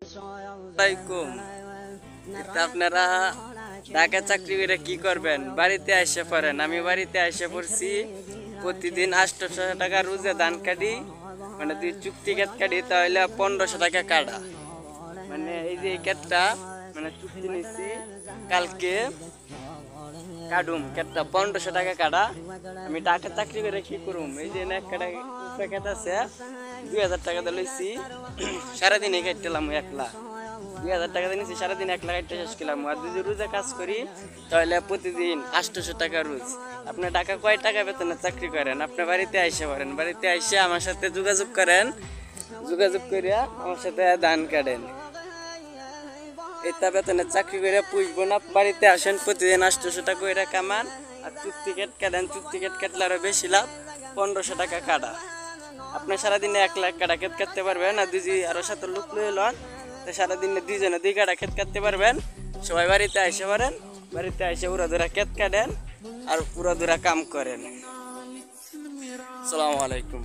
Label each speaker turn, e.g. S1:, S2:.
S1: আসসালামাইকুম। আপনারা ঢাকা চাকরি করে কি করবেন? বাড়িতে এসে পড়েন। আমি বাড়িতে এসে পড়ছি। প্রতিদিন 800 টাকা রোজে ধান কাটি, মানে দুই চুক্তি কেট কাটি, তাহলে 1500 টাকা কাটা। মানে এই যে এই কেটটা মানে চুক্তি নিচ্ছি কালকে কাটুম, কেটটা 1500 টাকা কাটা। আমি ঢাকা চাকরি করে কি করুম? এই যে এক কাটা প্যাকেট আছে, 2000 টাকা দিয়ে লইছি। সারাদিনে কাটলাম একলা, 2000 টাকা দিয়ে নিচ্ছি, সারাদিন 1 লাখ কাটতে শেষ করলাম। আর যদি রোজে কাজ করি তাহলে প্রতিদিন 800 টাকা রোজ। আপনার টাকা কয় টাকা বেতনে চাকরি করেন? আপনার বাড়িতে আইসে পারেন, বাড়িতে আইসে আমার সাথে যোগাযোগ করেন, যোগাযোগ করিয়া আমার সাথে ধান কাটেন। এটা বেতনে চাকরি করে পুষবো না। বাড়িতে আসেন, প্রতিদিন 800 টাকা করে কামান। আর চুক্তি কেট কাটেন, চুক্তি কেট কাটলে আরো বেশি লাভ, 1500 টাকা কাটা। আপনার সারাদিনে 1 লাখ কাটা ক্ষেত কাটতে পারবেন। আর দুজি আরো সাথে লোক লয়ে লন, তো সারাদিনে 2 জনে 2 কাটা ক্ষেত কাটতে পারবেন। সবাই বাড়িতে আইসে পারেন, বাড়িতে আইসে উড়াধুরা ক্ষেত কাটেন আর উড়াধুরা কাম করেন। আসসালামু আলাইকুম।